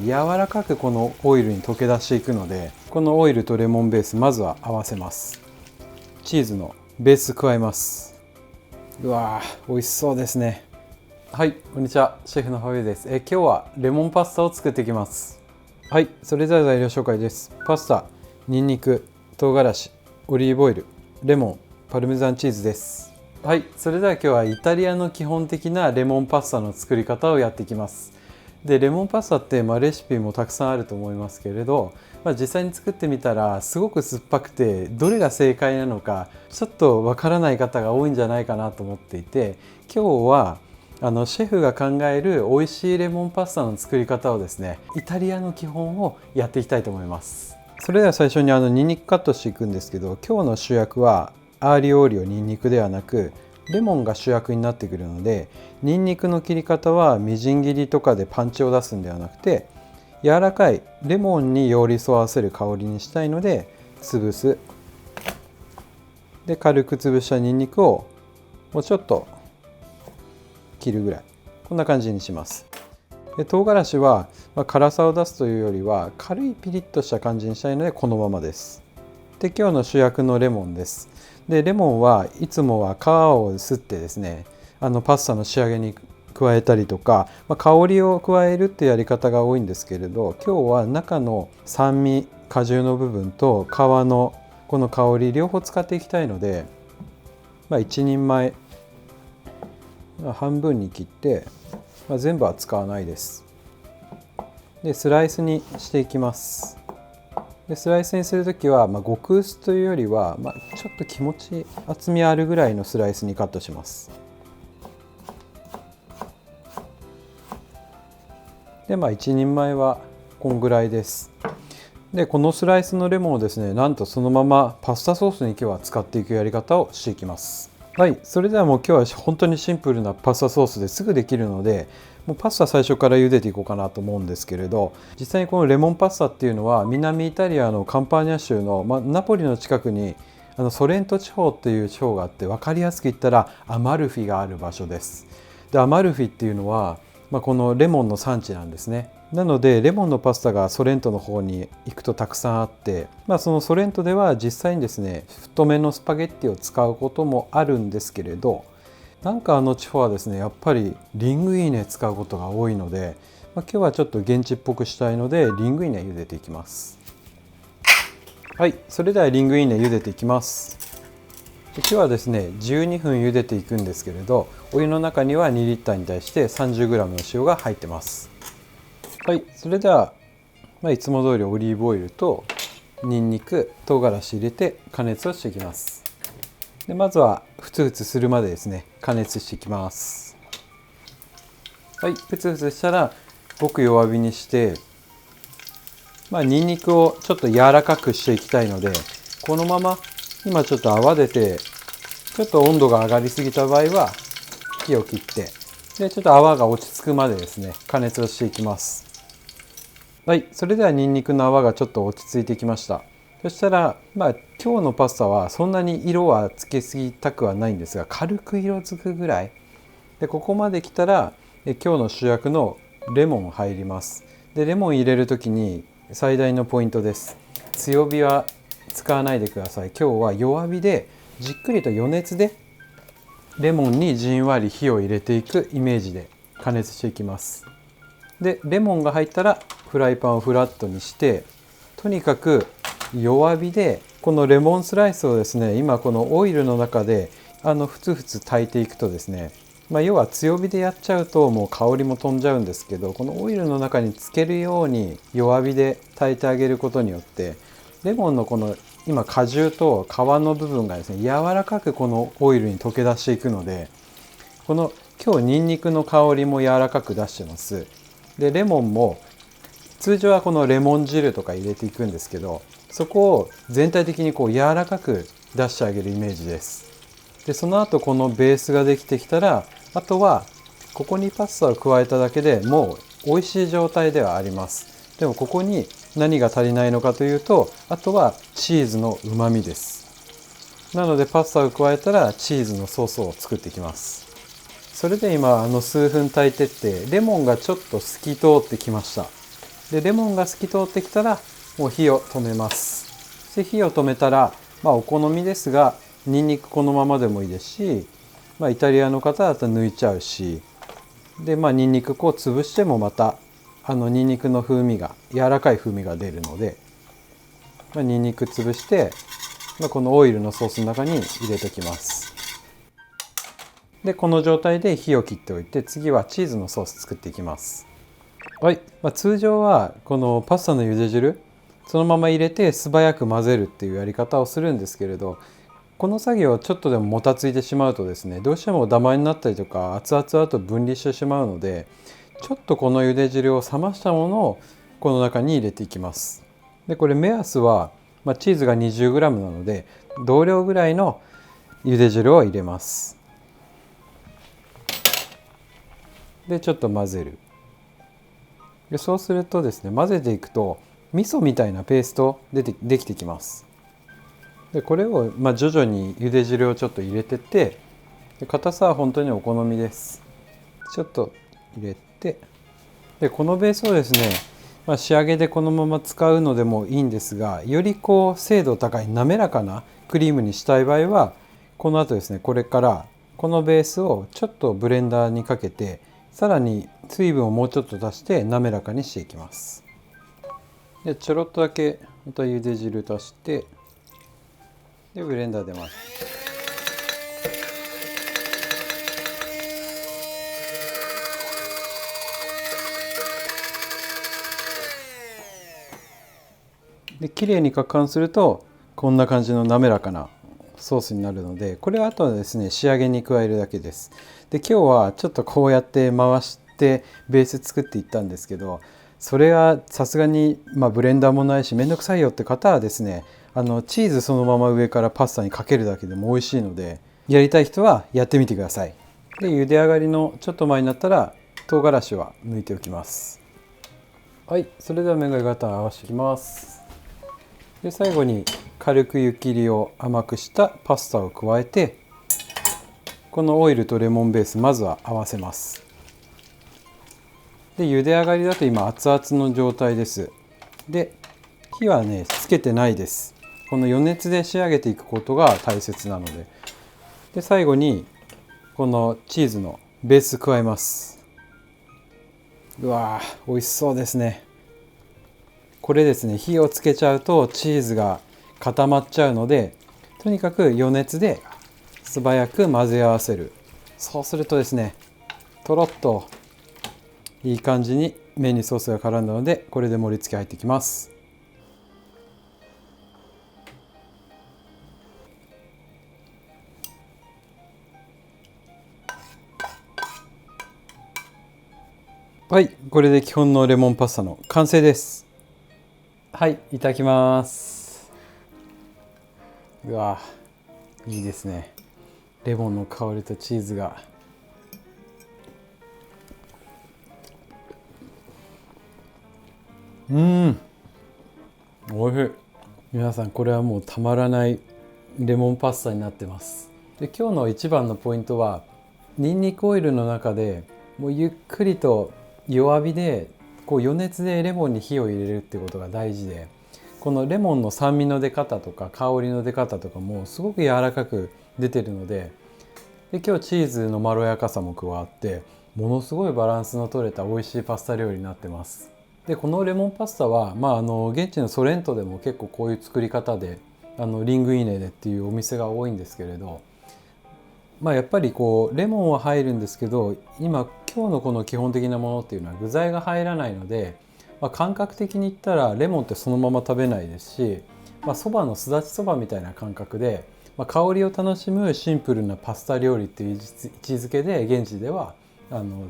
柔らかくこのオイルに溶け出していくので、このオイルとレモンベースまずは合わせます。チーズのベース加えます。うわー、美味しそうですね。はい、こんにちは、シェフのファビュです。今日はレモンパスタを作っていきます。はい、それでは材料紹介です。パスタ、ニンニク、唐辛子、オリーブオイル、レモン、パルメザンチーズです。はい、それでは今日はイタリアの基本的なレモンパスタの作り方をやっていきます。でレモンパスタって、レシピもたくさんあると思いますけれど、実際に作ってみたらすごく酸っぱくて、どれが正解なのかちょっとわからない方が多いんじゃないかなと思っていて、今日はシェフが考える美味しいレモンパスタの作り方をですね、イタリアの基本をやっていきたいと思います。それでは最初にニンニクカットしていくんですけど、今日の主役はアーリオオーリオニンニクではなくレモンが主役になってくるので、ニンニクの切り方はみじん切りとかでパンチを出すんではなくて、柔らかいレモンに寄り添わせる香りにしたいので潰す。で軽く潰したニンニクをもうちょっと切るぐらい、こんな感じにします。で唐辛子は、辛さを出すというよりは軽いピリッとした感じにしたいのでこのままです。で今日の主役のレモンです。でレモンはいつもは皮をすってですね、パスタの仕上げに加えたりとか、香りを加えるっていうやり方が多いんですけれど、今日は中の酸味、果汁の部分と皮のこの香り両方使っていきたいので、1人前半分に切って、全部は使わないです。でスライスにしていきます。でスライスにするときは、極薄というよりは、ちょっと気持ち厚みあるぐらいのスライスにカットします。で1人前はこんぐらいです。でこのスライスのレモンをですね、なんとそのままパスタソースに今日は使っていくやり方をしていきます。はい、それではもう今日は本当にシンプルなパスタソースですぐできるので、もうパスタ最初から茹でていこうかなと思うんですけれど、実際にこのレモンパスタっていうのは南イタリアのカンパーニャ州の、ナポリの近くにソレント地方っていう地方があって、分かりやすく言ったらアマルフィがある場所です。でアマルフィっていうのは、このレモンの産地なんですね。なのでレモンのパスタがソレントの方に行くとたくさんあって、そのソレントでは実際にですね太めのスパゲッティを使うこともあるんですけれど、なんか地方はですねやっぱりリングイネ使うことが多いので、今日はちょっと現地っぽくしたいのでリングイネ茹でていきます。はい、それではリングイネ茹でていきます。今日はですね12分茹でていくんですけれど、お湯の中には2リッターに対して 30g の塩が入ってます。はい、それでは、いつも通りオリーブオイルとニンニク、唐辛子入れて加熱をしていきます。でまずはふつふつするまでですね加熱していきます。はい、ふつふつしたらごく弱火にして、ニンニクをちょっと柔らかくしていきたいので、このまま今ちょっと泡出てちょっと温度が上がりすぎた場合は火を切って、でちょっと泡が落ち着くまでですね加熱をしていきます。はい、それではニンニクの泡がちょっと落ち着いてきました。そしたら、今日のパスタはそんなに色はつけすぎたくはないんですが、軽く色づくぐらいで、ここまで来たら今日の主役のレモン入ります。でレモン入れる時に最大のポイントです。強火は使わないでください。今日は弱火でじっくりと余熱でレモンにじんわり火を入れていくイメージで加熱していきます。でレモンが入ったらフライパンをフラットにして、とにかく弱火でこのレモンスライスをですね、今このオイルの中でふつふつ炊いていくとですね、要は強火でやっちゃうともう香りも飛んじゃうんですけど、このオイルの中につけるように弱火で炊いてあげることによって、レモンのこの今果汁と皮の部分がですね柔らかくこのオイルに溶け出していくので、この今日ニンニクの香りも柔らかく出してます。でレモンも通常はこのレモン汁とか入れていくんですけど、そこを全体的にこう柔らかく出してあげるイメージです。でその後このベースができてきたら、あとはここにパスタを加えただけでもう美味しい状態ではあります。でもここに何が足りないのかというと、あとはチーズのうまみです。なのでパスタを加えたらチーズのソースを作っていきます。それで今数分炊いてってレモンがちょっと透き通ってきました。でレモンが透き通ってきたらもう火を止めます。で火を止めたら、お好みですがにんにくこのままでもいいですし、イタリアの方だと抜いちゃうし、でにんにくこう潰してもまたにんにくの風味が柔らかい風味が出るので、にんにく潰して、このオイルのソースの中に入れておきます。でこの状態で火を切っておいて、次はチーズのソース作っていきます。はい、通常はこのパスタの茹で汁そのまま入れて素早く混ぜるっていうやり方をするんですけれど、この作業をちょっとでももたついてしまうとですね、どうしてもダマになったりとか熱々だと分離してしまうので、ちょっとこの茹で汁を冷ましたものをこの中に入れていきます。でこれ目安は、チーズが 20g なので同量ぐらいの茹で汁を入れます。でちょっと混ぜる。でそうするとですね、混ぜていくと味噌みたいなペーストできてきます。でこれを徐々に茹で汁をちょっと入れてって、で硬さは本当にお好みです。ちょっと入れて、でこのベースをですね、仕上げでこのまま使うのでもいいんですが、より精度高い滑らかなクリームにしたい場合は、この後ですね、これからこのベースをちょっとブレンダーにかけて、さらに水分をもうちょっと足して滑らかにしていきます。でちょろっとだけまた茹で汁足して、でブレンダーで混ぜる。で綺麗に攪拌するとこんな感じの滑らかなソースになるので、これはあとはですね仕上げに加えるだけです。で今日はちょっとこうやって回してベース作っていったんですけど、それはさすがにブレンダーもないしめんどくさいよって方はですね、チーズそのまま上からパスタにかけるだけでも美味しいので、やりたい人はやってみてください。で茹で上がりのちょっと前になったら唐辛子は抜いておきます。はい、それでは麺がゆ型を合わせていきます。で最後に軽く湯切りを甘くしたパスタを加えて、このオイルとレモンベースまずは合わせます。で茹で上がりだと今熱々の状態です。で火はねつけてないです。この余熱で仕上げていくことが大切なので。で最後にこのチーズのベース加えます。うわー美味しそうですね。これですね、火をつけちゃうとチーズが固まっちゃうので、とにかく余熱で素早く混ぜ合わせる。そうするとですね、とろっといい感じに麺にソースが絡んだので、これで盛り付け入っていきます。はい、これで基本のレモンパスタの完成です。はい、いただきます。うわ、いいですね。レモンの香りとチーズが。おいしい。皆さんこれはもうたまらないレモンパスタになってます。で今日の一番のポイントは、ニンニクオイルの中でもうゆっくりと弱火で余熱でレモンに火を入れるってことが大事で、このレモンの酸味の出方とか香りの出方とかもすごく柔らかく出てるので、今日チーズのまろやかさも加わってものすごいバランスの取れた美味しいパスタ料理になってます。でこのレモンパスタは、現地のソレントでも結構こういう作り方でリングイネでっていうお店が多いんですけれど、やっぱりレモンは入るんですけど、今日のこの基本的なものっていうのは具材が入らないので、感覚的に言ったらレモンってそのまま食べないですし、そばのすだちそばみたいな感覚で、香りを楽しむシンプルなパスタ料理っていう位置づけで現地では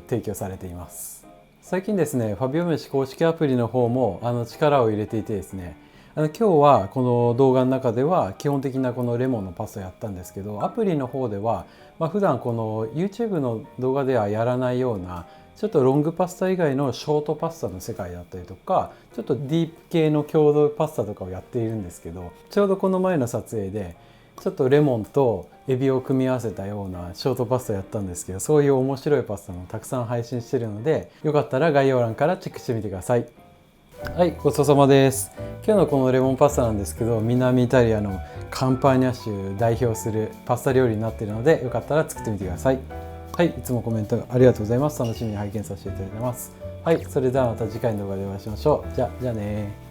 提供されています。最近ですね、ファビオ飯公式アプリの方も力を入れていてですね、今日はこの動画の中では基本的なこのレモンのパスタやったんですけど、アプリの方では、普段この YouTube の動画ではやらないようなちょっとロングパスタ以外のショートパスタの世界だったりとか、ちょっとディープ系の郷土パスタとかをやっているんですけど、ちょうどこの前の撮影でちょっとレモンとエビを組み合わせたようなショートパスタやったんですけど、そういう面白いパスタもたくさん配信してるので、よかったら概要欄からチェックしてみてください。はい、ごちそうさまです。今日のこのレモンパスタなんですけど、南イタリアのカンパーニャ州代表するパスタ料理になっているので、よかったら作ってみてください。はい、いつもコメントありがとうございます。楽しみに拝見させていただいてます。はい、それではまた次回の動画でお会いしましょう。じゃあね。